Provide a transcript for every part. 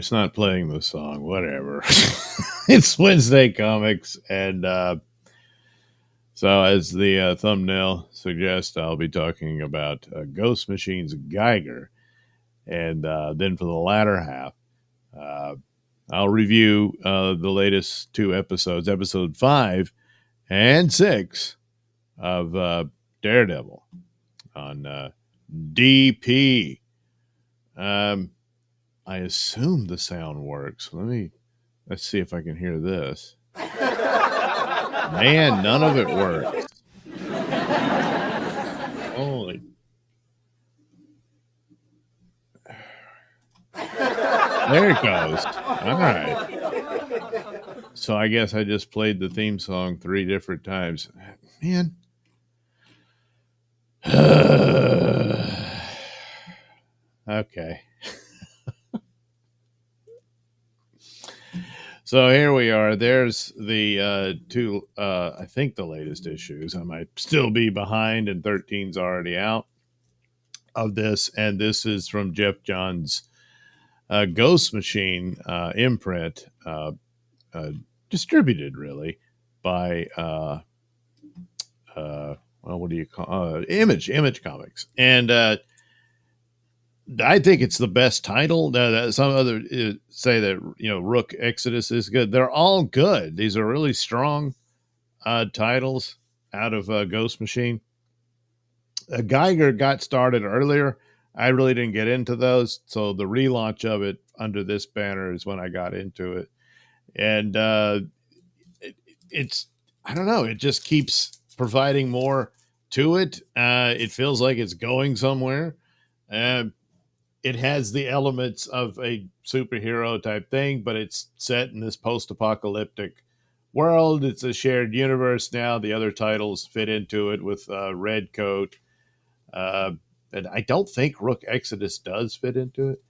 it's not playing the song. Whatever. It's Wednesday Comics, and so as the thumbnail suggests, I'll be talking about Ghost Machine's Geiger, and then for the latter half, uh, I'll review the latest two episodes, episode 5 and 6 of Daredevil on DP. I assume the sound works. Let's see if I can hear this. Man, none of it works. Holy. There it goes. All right. So I guess I just played the theme song 3 different times. Man. Okay. So here we are. There's the two, I think the latest issues. I might still be behind, and 13's already out of this. And this is from Jeff Johns' Ghost Machine imprint, distributed really by, well, what do you call Image Comics. And I think it's the best title. Some other say that Rook Exodus is good. They're all good. These are really strong titles out of Ghost Machine. Geiger got started earlier. I really didn't get into those, so the relaunch of it under this banner is when I got into it. And it's I don't know. It just keeps providing more to it. It feels like it's going somewhere. It has the elements of a superhero type thing, but it's set in this post-apocalyptic world. It's a shared universe now. The other titles fit into it with Red Coat. And I don't think Rook Exodus does fit into it.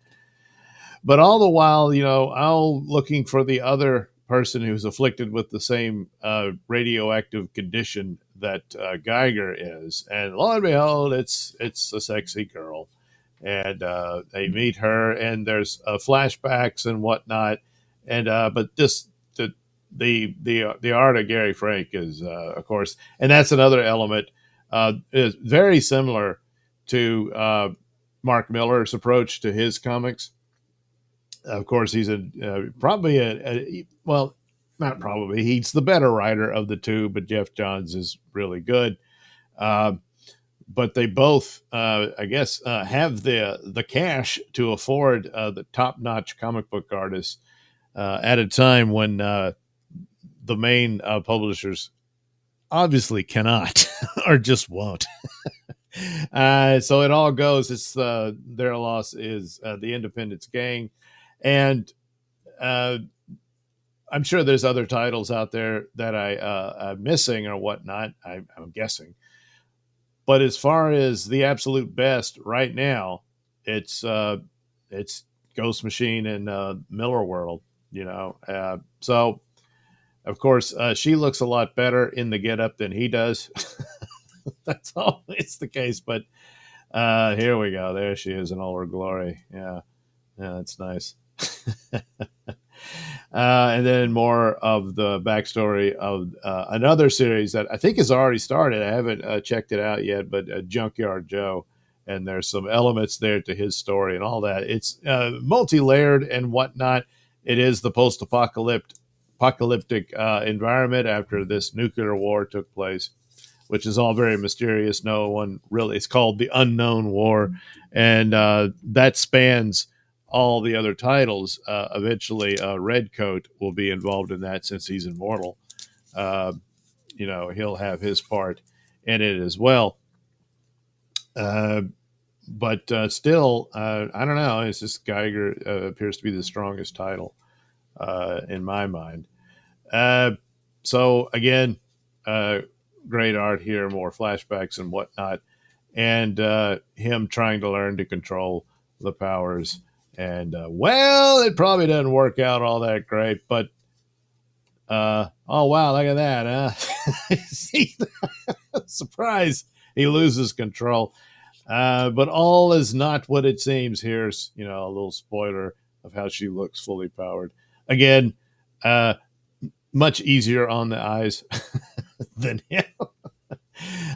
But all the while, I'm looking for the other person who's afflicted with the same radioactive condition that Geiger is. And lo and behold, it's a sexy girl. And they meet her, and there's flashbacks and whatnot. And but just the art of Gary Frank is, of course, and that's another element. Is very similar to Mark Miller's approach to his comics. Of course, he's well, not probably. He's the better writer of the two, but Jeff Johns is really good. But they both, I guess, have the cash to afford the top-notch comic book artists at a time when the main publishers obviously cannot or just won't. So it all goes. It's their loss is the Independence Gang, and I'm sure there's other titles out there that I'm missing or whatnot. I'm guessing. But as far as the absolute best right now, it's Ghost Machine and Miller World, So, of course, she looks a lot better in the getup than he does. That's always the case. But here we go. There she is in all her glory. Yeah, that's nice. And then more of the backstory of another series that I think has already started. I haven't checked it out yet, but Junkyard Joe. And there's some elements there to his story and all that. It's multi-layered and whatnot. It is the post-apocalyptic environment after this nuclear war took place, which is all very mysterious. No one really, it's called the Unknown War. And that spans all the other titles. Eventually, Redcoat will be involved in that since he's immortal. He'll have his part in it as well. But still, I don't know. It's just Geiger appears to be the strongest title in my mind. So again, great art here, more flashbacks and whatnot, and him trying to learn to control the powers. And well, it probably doesn't work out all that great, but oh wow, look at that, huh? Surprise, he loses control. But all is not what it seems. Here's a little spoiler of how she looks fully powered. Again, much easier on the eyes than him.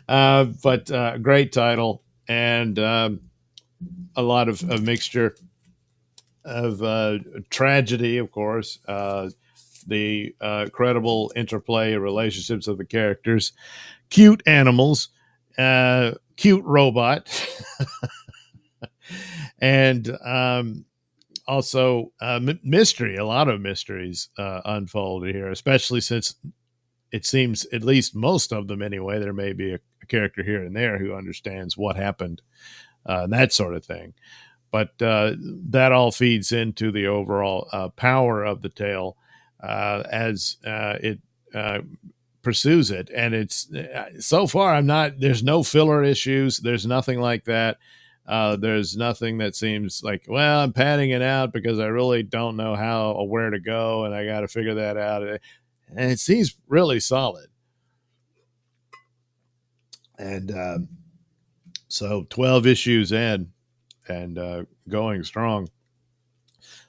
But great title, and a lot of a mixture of tragedy, of course, the credible interplay relationships of the characters, cute animals, cute robot, and also mystery. A lot of mysteries unfolded here, especially since it seems, at least most of them anyway, there may be a character here and there who understands what happened, and that sort of thing. But that all feeds into the overall power of the tale as it pursues it. And it's so far, there's no filler issues. There's nothing like that. There's nothing that seems like, well, I'm padding it out because I really don't know how or where to go, and I got to figure that out. And it seems really solid. And so 12 issues in and going strong.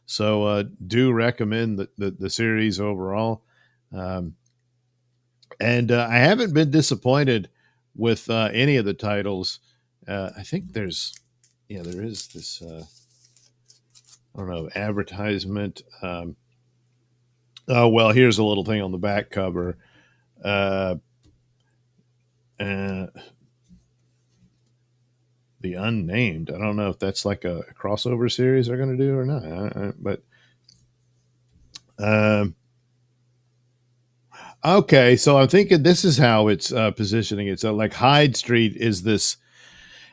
So do recommend the series overall. And I haven't been disappointed with any of the titles. I think there is this, I don't know, advertisement. Oh, well, here's a little thing on the back cover. The Unnamed. I don't know if that's like a crossover series they're going to do or not. But okay, so I'm thinking this is how it's positioning it. So like Hyde Street is this.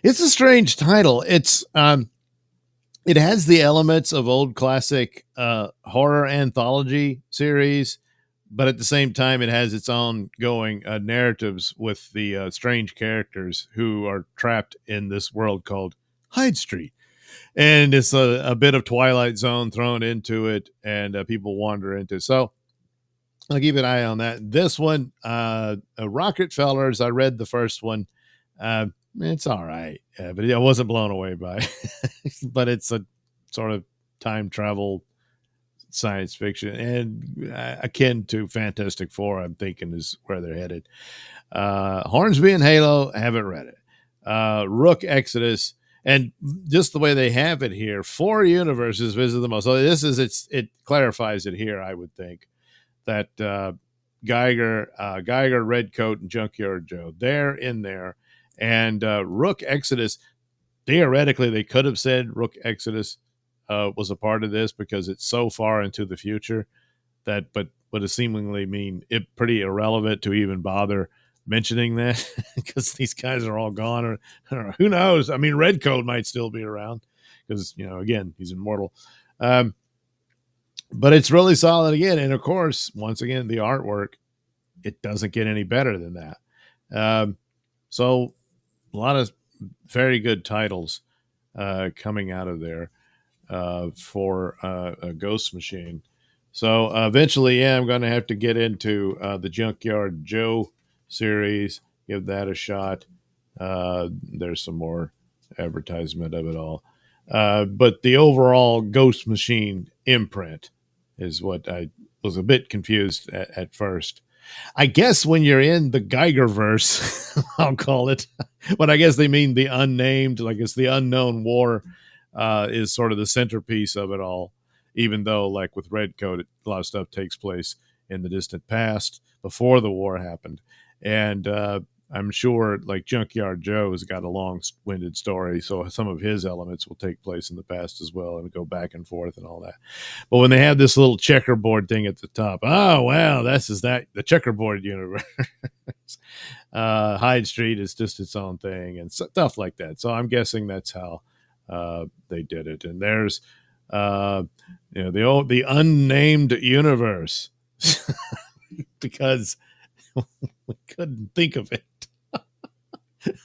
It's a strange title. It has the elements of old classic horror anthology series, but at the same time, it has its own going narratives with the strange characters who are trapped in this world called Hyde Street. And it's a bit of Twilight Zone thrown into it, and people wander into it. So I'll keep an eye on that. This one, Rockefellers, I read the first one. It's all right, but I wasn't blown away by it. But it's a sort of time travel science fiction and akin to Fantastic Four, I'm thinking is where they're headed. Hornsby and Halo, haven't read it. Rook Exodus, and just the way they have it here, 4 universes visit the most. So it clarifies it here, I would think, that Geiger, Redcoat, and Junkyard Joe, they're in there. And Rook Exodus, theoretically, they could have said Rook Exodus was a part of this because it's so far into the future that, but would it seemingly mean it pretty irrelevant to even bother mentioning that because these guys are all gone, or who knows? I mean, Redcoat might still be around because, again, he's immortal. But it's really solid again. And of course, once again, the artwork, it doesn't get any better than that. So a lot of very good titles coming out of there for a Ghost Machine. So eventually, I'm going to have to get into the Junkyard Joe series, give that a shot. There's some more advertisement of it all. But the overall Ghost Machine imprint is what I was a bit confused at first. I guess when you're in the Geigerverse, I'll call it, but I guess they mean the unnamed, like it's the unknown war is sort of the centerpiece of it all, even though like with Redcoat, a lot of stuff takes place in the distant past before the war happened. And I'm sure like Junkyard Joe has got a long-winded story, so some of his elements will take place in the past as well and go back and forth and all that. But when they have this little checkerboard thing at the top, oh wow, the checkerboard universe. Hyde Street is just its own thing and stuff like that. So I'm guessing that's how they did it. And there's the unnamed universe because we couldn't think of it.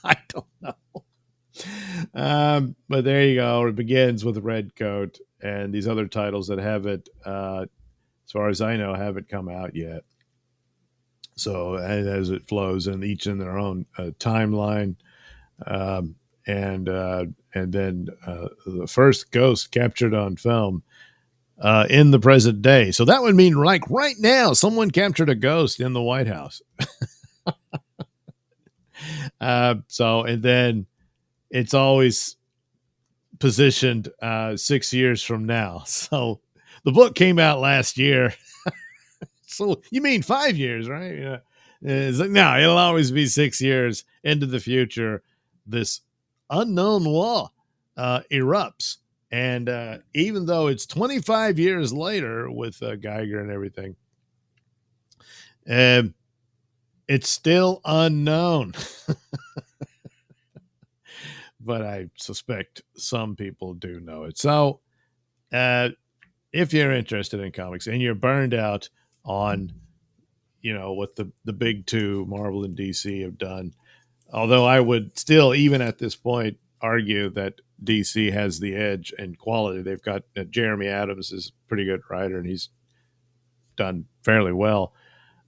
I don't know. But there you go. It begins with Redcoat and these other titles that haven't, as far as I know, haven't come out yet. So as it flows, and each in their own timeline, and then the first Ghost captured on film in the present day. So that would mean, like, right now, someone captured a ghost in the White House. And then it's always positioned 6 years from now. So the book came out last year. So you mean 5 years, right? Yeah. It's like, no, it'll always be 6 years into the future. This unknown law erupts. And even though it's 25 years later with Geiger and everything, uh, it's still unknown. But I suspect some people do know it. So if you're interested in comics and you're burned out on, what the big two, Marvel and DC, have done, although I would still, even at this point, argue that DC has the edge in quality. They've got Jeremy Adams is a pretty good writer, and he's done fairly well.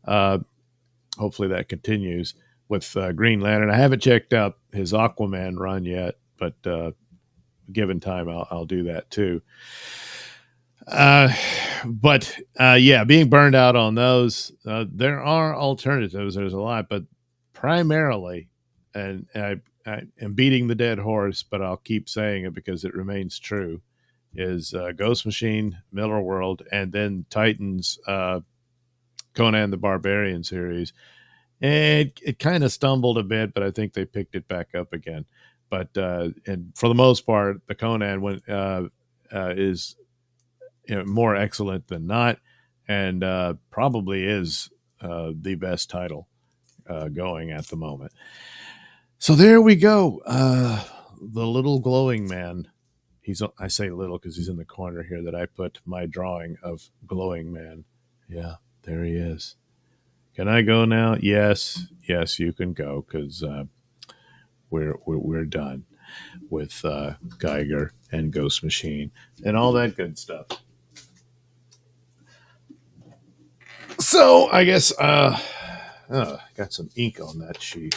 Hopefully that continues with Green Lantern. I haven't checked out his Aquaman run yet, but given time, I'll do that too. But being burned out on those, there are alternatives. There's a lot, but primarily, and I am beating the dead horse, but I'll keep saying it because it remains true, is Ghost Machine, Miller World, and then Titans, Conan the Barbarian series. And it kind of stumbled a bit, but I think they picked it back up again. But and for the most part, the Conan is more excellent than not, and probably is the best title going at the moment. So there we go. The little glowing man. I say little because he's in the corner here that I put my drawing of glowing man. Yeah, there he is. Can I go now? Yes, you can go because we're done with Geiger and Ghost Machine and all that good stuff. So I guess got some ink on that sheet.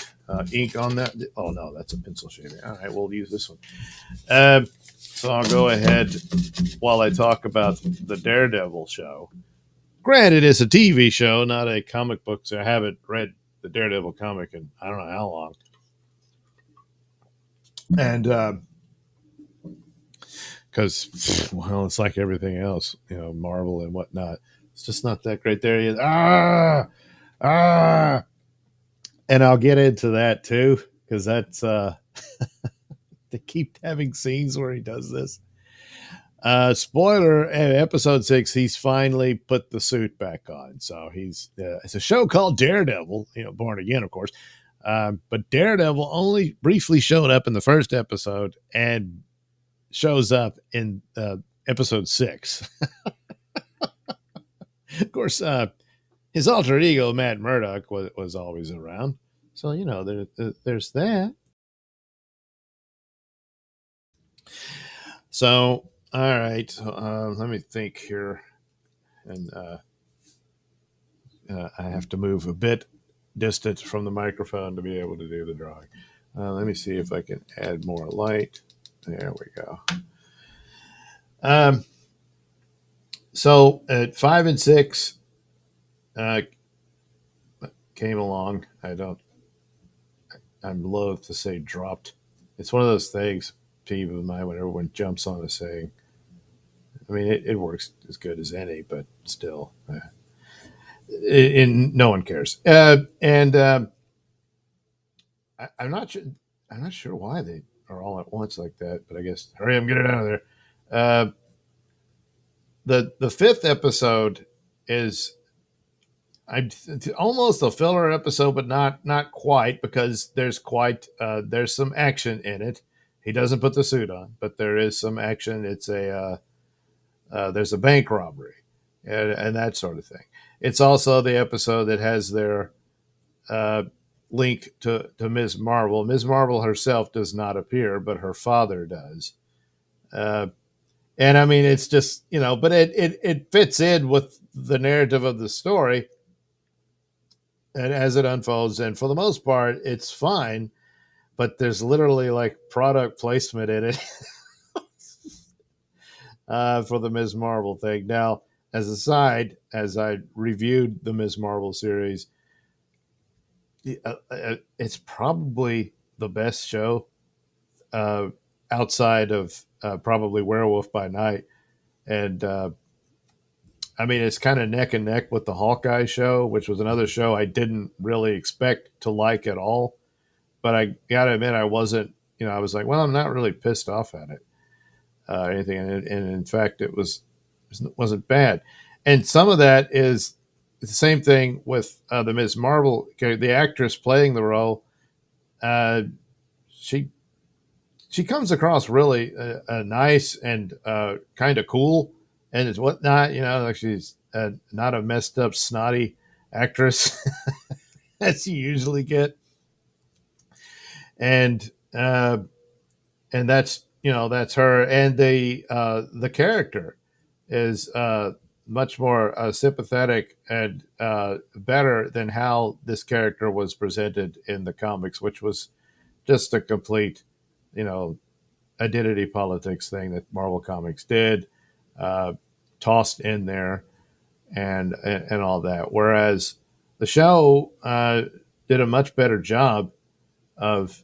Ink on that. Oh no, that's a pencil shaving. All right, we'll use this one. So I'll go ahead while I talk about the Daredevil show. Granted, it's a TV show, not a comic book, so I haven't read the Daredevil comic in I don't know how long. And because, it's like everything else, Marvel and whatnot. It's just not that great. There he is. And I'll get into that too, because that's they keep having scenes where he does this. Spoiler: episode 6, he's finally put the suit back on. So it's a show called Daredevil, Born Again, of course. But Daredevil only briefly showed up in the first episode and shows up in episode 6. Of course, his alter ego, Matt Murdock, was always around. So, there's that. So, all right. Let me think here. And I have to move a bit distant from the microphone to be able to do the drawing. Let me see if I can add more light. There we go. So at 5 and 6 came along. I'm loath to say dropped. It's one of those things, peeve of mine, when everyone jumps on a saying. I mean, it works as good as any, but still, no one cares. I'm not sure. I'm not sure why they are all at once like that, but I guess hurry up, get it out of there. The 5th episode is almost a filler episode, but not quite, because there's some action in it. He doesn't put the suit on, but there is some action. It's there's a bank robbery and that sort of thing. It's also the episode that has their link to Ms. Marvel. Ms. Marvel herself does not appear, but her father does. And I mean, it's just, but it fits in with the narrative of the story and as it unfolds. And for the most part, it's fine, but there's literally like product placement in it. for the Ms. Marvel thing. Now, as a side, as I reviewed the Ms. Marvel series, it's probably the best show uh, outside of probably Werewolf by Night. And I mean, it's kind of neck and neck with the Hawkeye show, which was another show I didn't really expect to like at all. But I got to admit, I wasn't, I was like, well, I'm not really pissed off at it or anything. And in fact, wasn't bad. And some of that is the same thing with the Ms. Marvel, the actress playing the role. Uh, she she comes across really nice and kind of cool, and it's whatnot. Like she's not a messed up, snotty actress as you usually get, and uh, and that's her, and the character is much more sympathetic and better than how this character was presented in the comics, which was just a complete, you know, identity politics thing that Marvel Comics did, uh, tossed in there, and all that. Whereas the show did a much better job of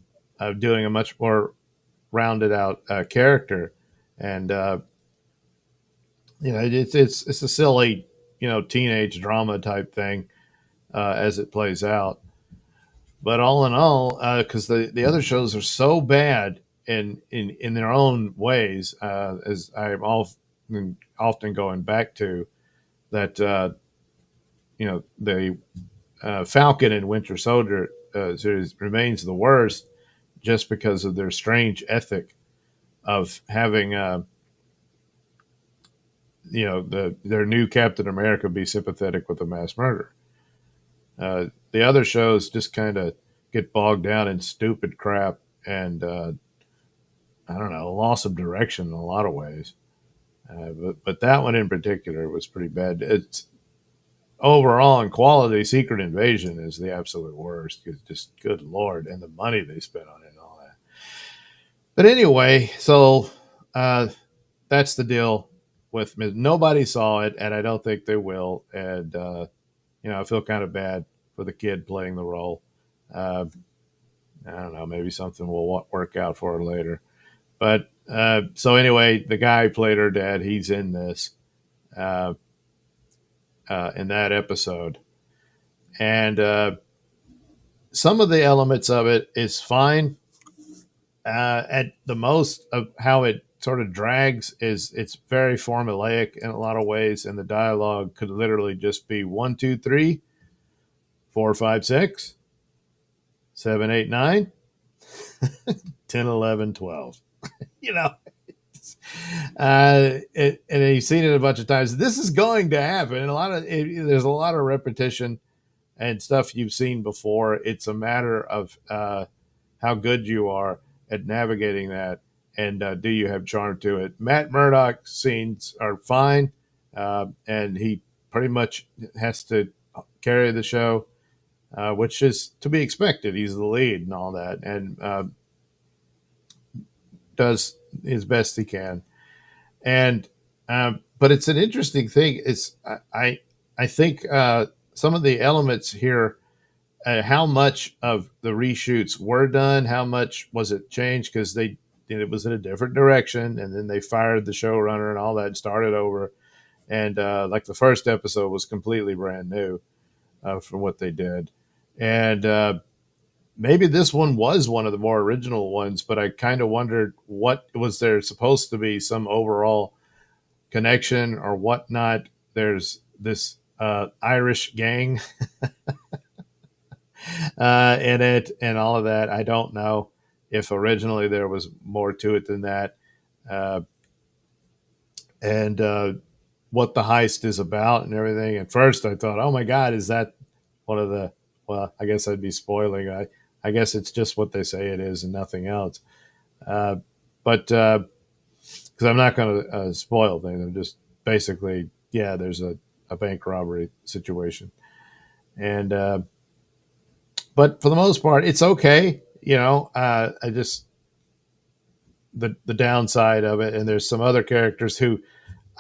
doing a much more rounded out character, and it's a silly teenage drama type thing as it plays out. But all in all, because the other shows are so bad in their own ways, as often going back to that, the Falcon and Winter Soldier series remains the worst just because of their strange ethic of having, their new Captain America be sympathetic with a mass murderer. The other shows just kind of get bogged down in stupid crap and I don't know, loss of direction in a lot of ways. But that one in particular was pretty bad. It's overall in quality. Secret Invasion is the absolute worst. It's just good lord, and the money they spent on it and all that. But anyway, so that's the deal with nobody saw it, and I don't think they will. And I feel kind of bad for the kid playing the role. Uh, I don't know, maybe something will work out for her later. But so anyway, the guy who played her dad, he's in this, in that episode, and some of the elements of it is fine. At the most of how it sort of drags is it's very formulaic in a lot of ways, and the dialogue could literally just be 1, 2, 3, 4, 5, 6, 7, 8, 9, 10, 11, 12. you know, and you've seen it a bunch of times. This is going to happen. And there's a lot of repetition and stuff you've seen before. It's a matter of how good you are at navigating that, and do you have charm to it. Matt Murdock's scenes are fine, and he pretty much has to carry the show, which is to be expected. He's the lead and all that, and does his best he can. And but it's an interesting thing. I think some of the elements here, how much of the reshoots were done, how much was it changed because it was in a different direction, and then they fired the showrunner and all that and started over. And like the first episode was completely brand new from what they did, and maybe this one was one of the more original ones, but I kind of wondered what was there supposed to be some overall connection or whatnot. There's this Irish gang in it and all of that. I don't know if originally there was more to it than that. And what the heist is about and everything. At first I thought, oh my God, is that one of the, well, I guess I'd be spoiling. I guess it's just what they say it is and nothing else. But because I'm not going to spoil things, I'm just basically, yeah, there's a bank robbery situation. And, but for the most part, it's okay. I just, the downside of it, and there's some other characters who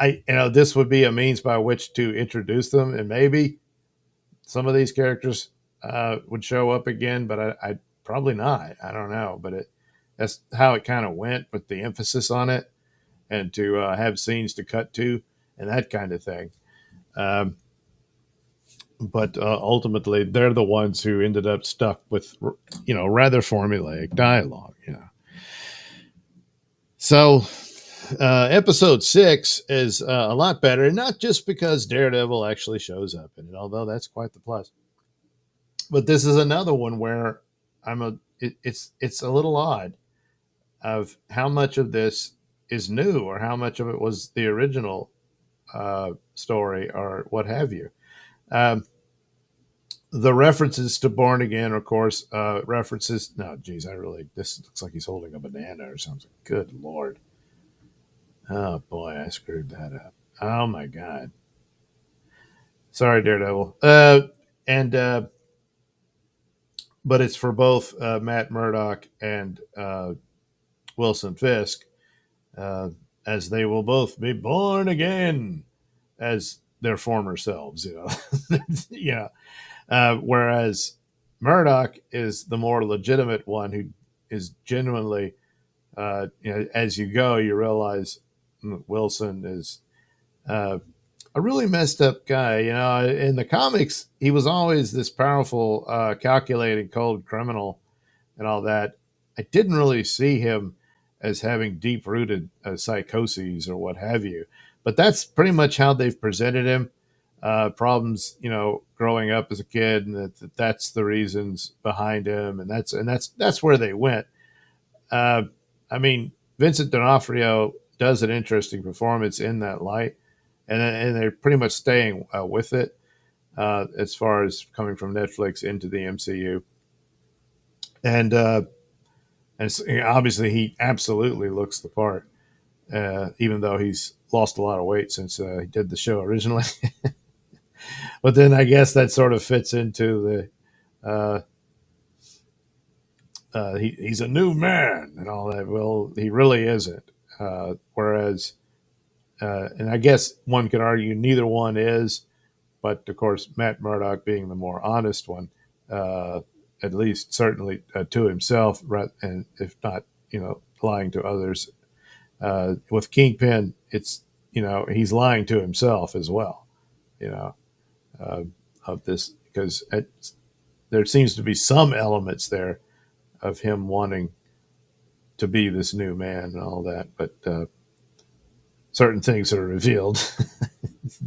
this would be a means by which to introduce them, and maybe some of these characters would show up again, but I probably not. I don't know, but that's how it kind of went with the emphasis on it, and to have scenes to cut to and that kind of thing. Um, but ultimately, they're the ones who ended up stuck with rather formulaic dialogue. So episode 6 is a lot better, not just because Daredevil actually shows up in it, although that's quite the plus. But this is another one where it's a little odd of how much of this is new or how much of it was the original story or what have you. Um, the references to Born Again, of course, references. No, geez, this looks like he's holding a banana or something. Good Lord. Oh boy, I screwed that up. Oh my God. Sorry, Daredevil. And but it's for both Matt Murdock and Wilson Fisk, uh, as they will both be born again as their former selves. Yeah. Whereas Murdoch is the more legitimate one who is genuinely, as you go, you realize Wilson is a really messed up guy. In the comics, he was always this powerful, calculating, cold criminal and all that. I didn't really see him as having deep rooted psychoses or what have you. But that's pretty much how they've presented him. Problems, growing up as a kid, and that's the reasons behind him, and that's where they went. Uh, I mean, Vincent D'Onofrio does an interesting performance in that light, and they're pretty much staying with it as far as coming from Netflix into the MCU, and obviously he absolutely looks the part, even though he's lost a lot of weight since he did the show originally. But then I guess that sort of fits into the he's a new man and all that. Well, he really isn't. Whereas, and I guess one could argue neither one is, but of course, Matt Murdock being the more honest one, at least certainly to himself, right, and if not, lying to others. With Kingpin, it's he's lying to himself as well. You know, uh, of this because there seems to be some elements there of him wanting to be this new man and all that, but certain things are revealed.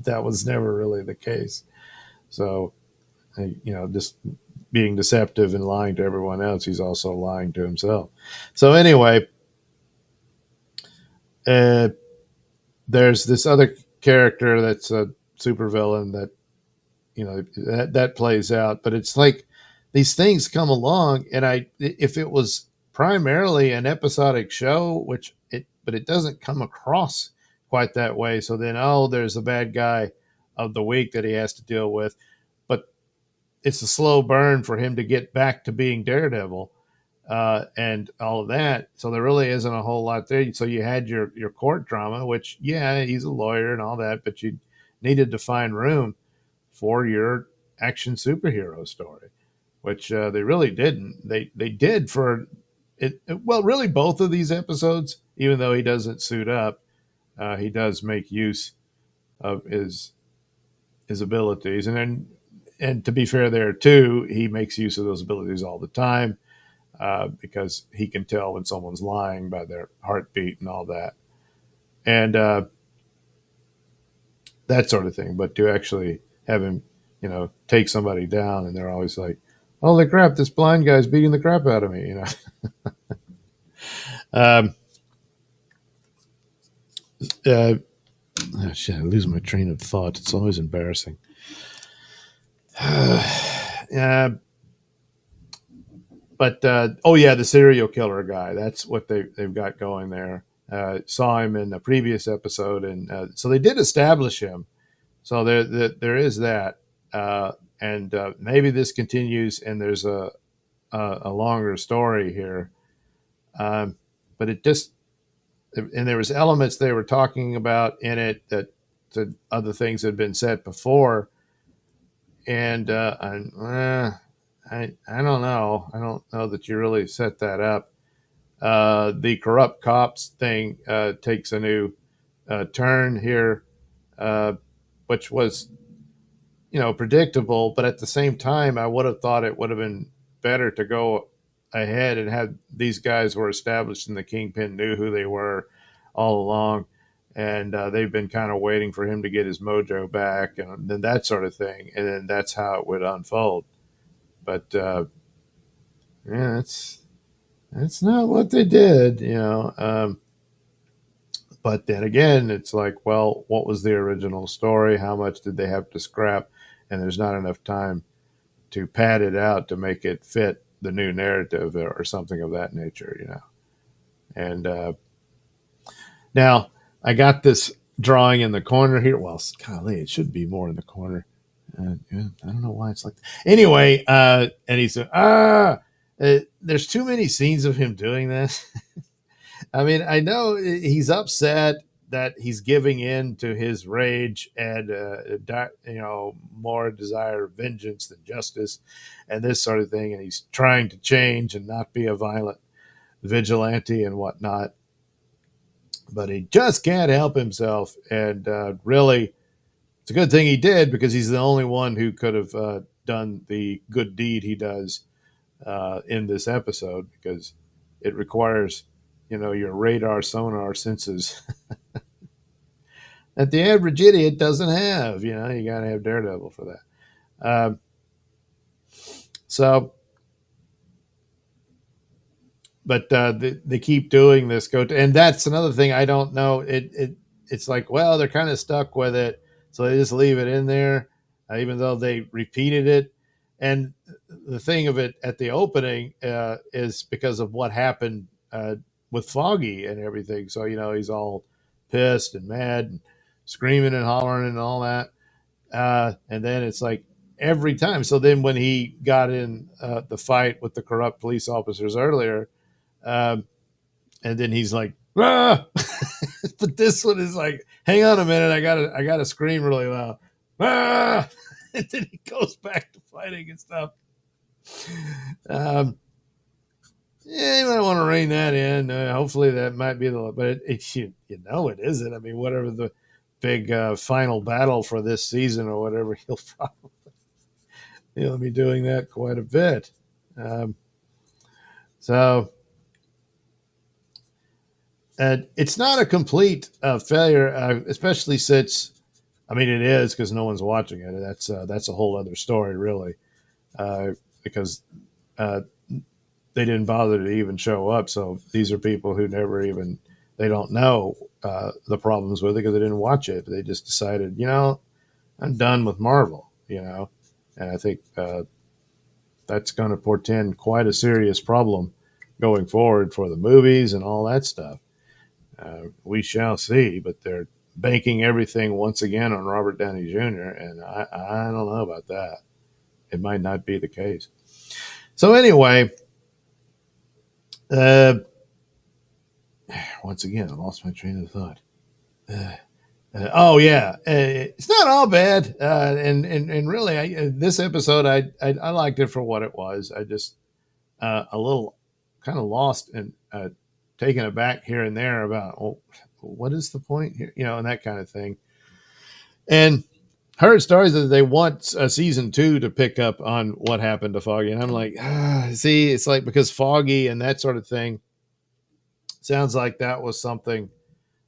That was never really the case. So, just being deceptive and lying to everyone else, he's also lying to himself. So anyway, uh, there's this other character that's a supervillain that that plays out, but it's like these things come along, and if it was primarily an episodic show, but it doesn't come across quite that way. So then, there's a bad guy of the week that he has to deal with, but it's a slow burn for him to get back to being Daredevil, and all of that. So there really isn't a whole lot there. So you had your court drama, which he's a lawyer and all that, but you needed to find room for your action superhero story, which they really didn't. They did for it. Well, really, both of these episodes, even though he doesn't suit up, he does make use of his abilities, and to be fair, there too, he makes use of those abilities all the time, because he can tell when someone's lying by their heartbeat and all that, and that sort of thing. But to actually have him, take somebody down, and they're always like, "Holy crap, this blind guy's beating the crap out of me," Um, uh, shit, I lose my train of thought. It's always embarrassing. uh, but the serial killer guy. That's what they've got going there. Saw him in a previous episode, and so they did establish him. So there is that, and maybe this continues, and there's a longer story here. But and there was elements they were talking about in it that other things had been said before, and I don't know. I don't know that you really set that up. The corrupt cops thing takes a new turn here, uh, which was predictable, but at the same time, I would have thought it would have been better to go ahead and have these guys were established and the Kingpin knew who they were all along, and they've been kind of waiting for him to get his mojo back, and then that sort of thing, and then that's how it would unfold. But yeah, that's not what they did, but then again, it's like, well, what was the original story? How much did they have to scrap? And there's not enough time to pad it out to make it fit the new narrative or something of that nature. And now I got this drawing in the corner here. Well, golly, it should be more in the corner. Yeah, I don't know why it's like that. Anyway, and he said, there's too many scenes of him doing this. I mean, I know he's upset that he's giving in to his rage and more desire vengeance than justice and this sort of thing, and he's trying to change and not be a violent vigilante and whatnot, but he just can't help himself. And really, it's a good thing he did, because he's the only one who could have done the good deed he does in this episode, because it requires your radar sonar senses that the average idiot doesn't have. You got to have Daredevil for that. So, but they keep doing this. And that's another thing I don't know. It's like, well, they're kind of stuck with it, so they just leave it in there, even though they repeated it. And the thing of it at the opening is because of what happened with Foggy and everything. So he's all pissed and mad and screaming and hollering and all that. And then it's like every time. So then when he got in the fight with the corrupt police officers earlier, and then he's like, ah! But this one is like, hang on a minute, I gotta scream really loud. Ah! And then he goes back to fighting and stuff. Yeah, you might want to rein that in. Hopefully that might be but it isn't. I mean, whatever the big final battle for this season or whatever, he'll be doing that quite a bit. So it's not a complete failure, especially since, I mean, it is, because no one's watching it. That's a whole other story, really, because they didn't bother to even show up. So these are people who they don't know the problems with it, because they didn't watch it. They just decided, I'm done with Marvel, and I think that's going to portend quite a serious problem going forward for the movies and all that stuff. We shall see, but they're banking everything once again on Robert Downey Jr., and I don't know about that. It might not be the case. So anyway, once again, I lost my train of thought. Oh yeah, it's not all bad, and really, this episode I liked it for what it was. I just a little kind of lost and taken aback here and there about what is the point here, and that kind of thing. And heard stories that they want a season 2 to pick up on what happened to Foggy, and I'm like, see, it's like, because Foggy and that sort of thing sounds like that was something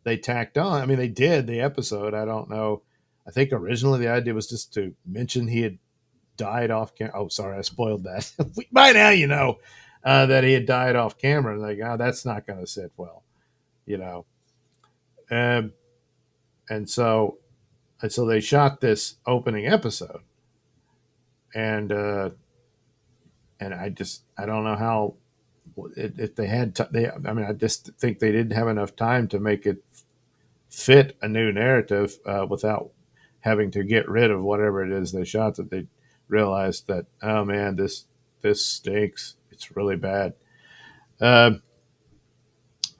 they tacked on. I mean, they did the episode. I don't know. I think originally the idea was just to mention he had died off camera. Oh, sorry, I spoiled that. By now, that he had died off camera. And like, that's not going to sit well, and so they shot this opening episode, and I don't know how, if they had I just think they didn't have enough time to make it fit a new narrative without having to get rid of whatever it is they shot, that they realized that, oh man, this stinks. It's really bad.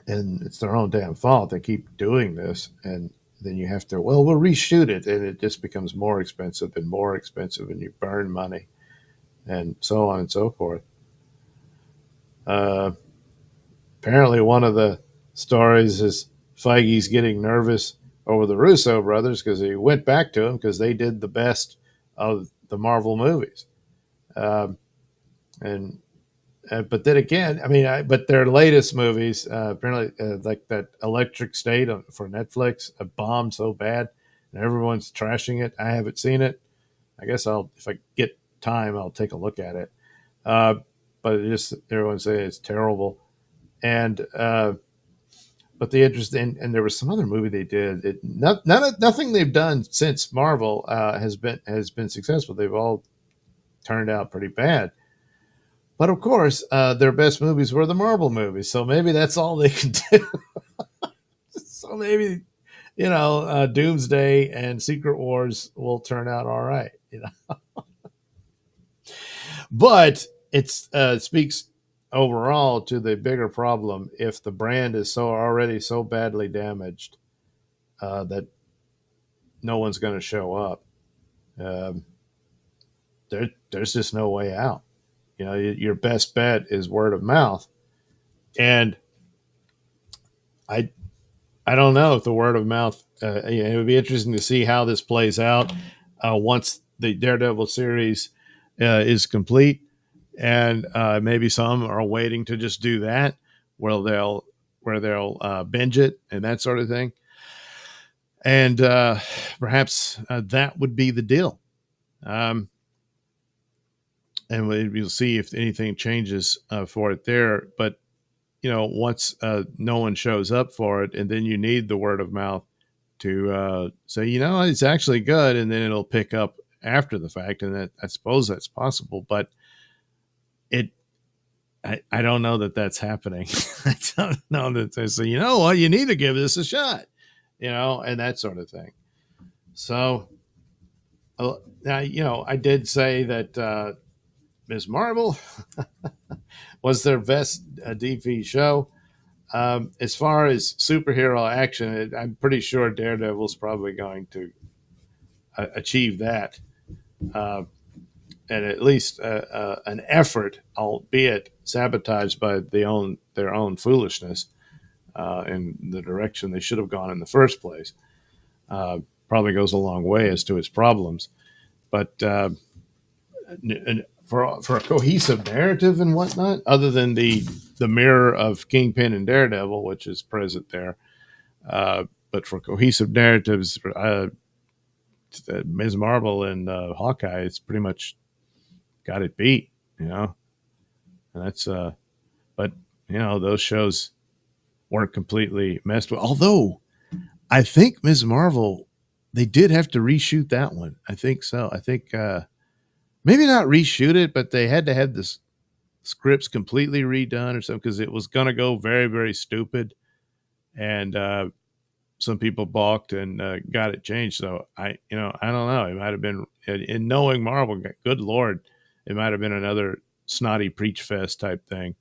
and it's their own damn fault. They keep doing this, and then you have to, well, we'll reshoot it, and it just becomes more expensive and more expensive, and you burn money, and so on and so forth. Uh, Apparently, one of the stories is Feige's getting nervous over the Russo brothers because he went back to them because they did the best of the Marvel movies. Um, and But then again, I mean, but their latest movies, apparently, like that Electric State for Netflix, bombed so bad, and everyone's trashing it. I haven't seen it. I guess if I get time, I'll take a look at it. Uh, but it just everyone say it's terrible, and but the interesting, and there was some other movie they did. Nothing they've done since Marvel has been successful. They've all turned out pretty bad. But of course, their best movies were the Marvel movies, so maybe that's all they can do. So maybe Doomsday and Secret Wars will turn out all right. But it speaks overall to the bigger problem if the brand is already so badly damaged that no one's going to show up. Um, there's just no way out. Your best bet is word of mouth, and I I don't know if the word of mouth. It would be interesting to see how this plays out once the Daredevil series is complete, and maybe some are waiting to just do that, where they'll binge it and that sort of thing, and perhaps that would be the deal. Um, and we'll see if anything changes for it there. But once no one shows up for it, and then you need the word of mouth to say, it's actually good, and then it'll pick up after the fact, and that I suppose that's possible, but I don't know that that's happening. I don't know that they say, what, you need to give this a shot, and that sort of thing. So, I did say that Ms. Marvel was their best DP show. As far as superhero action, I'm pretty sure Daredevil's probably going to achieve that, and at least an effort, albeit sabotaged by their own foolishness in the direction they should have gone in the first place. Probably goes a long way as to its problems, but for a cohesive narrative and whatnot, other than the mirror of Kingpin and Daredevil, which is present there. But for cohesive narratives, Ms. Marvel and Hawkeye, it's pretty much got it beat, and that's but those shows weren't completely messed with. Although I think Ms. Marvel, they did have to reshoot that one. I think so. I think maybe not reshoot it, but they had to have the scripts completely redone or something because it was going to go very, very stupid, and some people balked and got it changed. So I don't know. It might have been, in knowing Marvel, good Lord, it might have been another snotty preach fest type thing,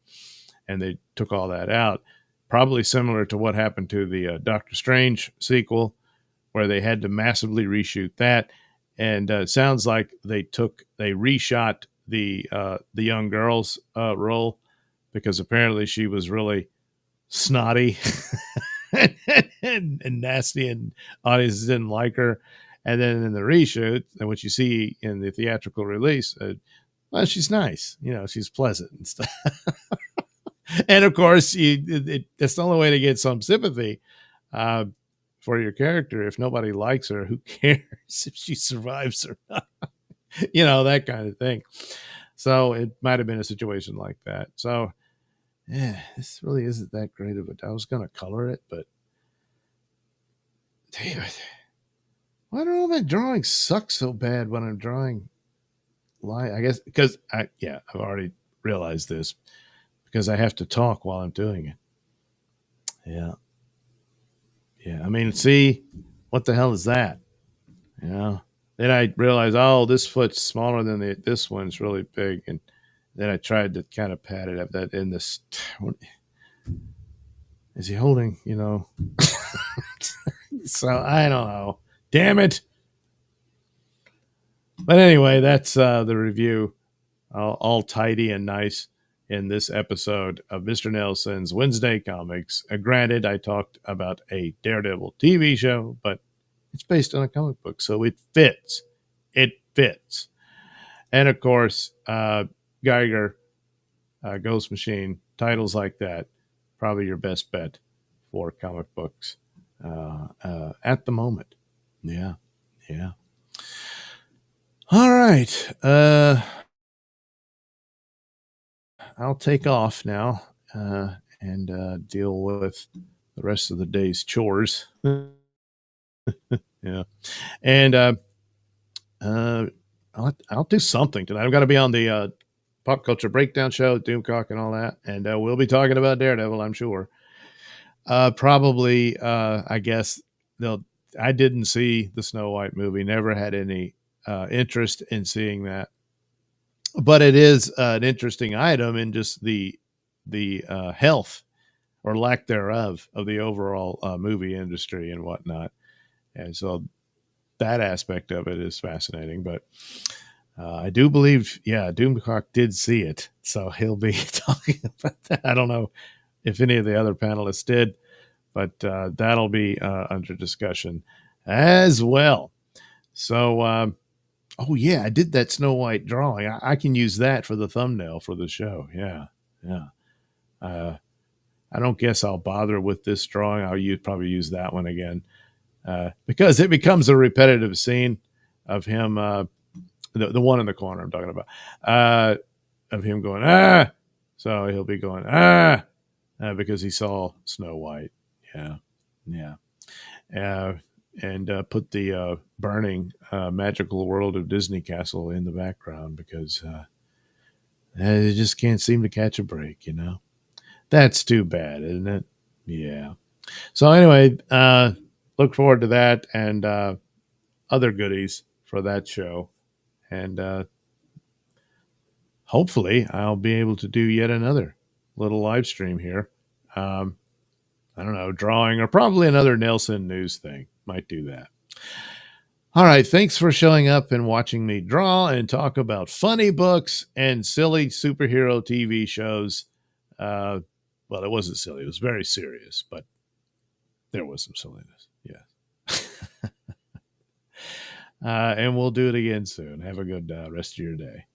and they took all that out. Probably similar to what happened to the Doctor Strange sequel, where they had to massively reshoot that. And it sounds like they reshot the young girl's role because apparently she was really snotty and nasty, and audiences didn't like her. And then in the reshoot, and what you see in the theatrical release, well, she's nice, she's pleasant and stuff. And of course, that's the only way to get some sympathy for your character. If nobody likes her, who cares if she survives or not? That kind of thing. So it might have been a situation like that. So, yeah, this really isn't that great of it. I was going to color it, but damn it. Why do all my drawings suck so bad when I'm drawing live? I guess because I've already realized this, because I have to talk while I'm doing it. Yeah. Yeah. I mean, see, what the hell is that? Then I realized, oh, this foot's smaller than this one's really big. And then I tried to kind of pat it up that in this. Is he holding, So I don't know. Damn it. But anyway, that's the review, all tidy and nice in this episode of Mr. Nailsin's Wednesday Comics. Granted, I talked about a Daredevil TV show, but it's based on a comic book, so it fits. It fits. And of course, Geiger, Ghost Machine, titles like that, probably your best bet for comic books at the moment. Yeah, yeah. All right. I'll take off now and deal with the rest of the day's chores. Yeah. And I'll do something tonight. I'm going to be on the Pop Culture Breakdown show, Doomcock and all that. And we'll be talking about Daredevil, I'm sure. Probably, I guess, I didn't see the Snow White movie, never had any interest in seeing that. But it is an interesting item in just the health or lack thereof of the overall movie industry and whatnot. And so that aspect of it is fascinating. But I do believe, Doomcock did see it. So he'll be talking about that. I don't know if any of the other panelists did, but that'll be under discussion as well. So, oh yeah, I did that Snow White drawing. I can use that for the thumbnail for the show. Yeah. I don't guess I'll bother with this drawing. I'll probably use that one again because it becomes a repetitive scene of him, the one in the corner I'm talking about, of him going, ah. So he'll be going, ah, because he saw Snow White. Yeah. And put the burning magical world of Disney Castle in the background because they just can't seem to catch a break, That's too bad, isn't it? Yeah. So anyway, look forward to that and other goodies for that show. And hopefully I'll be able to do yet another little live stream here. I don't know, drawing or probably another Nailsin news thing. Might do that. All right. Thanks for showing up and watching me draw and talk about funny books and silly superhero TV shows. Well, it wasn't silly. It was very serious, but there was some silliness. Yeah. And we'll do it again soon. Have a good rest of your day.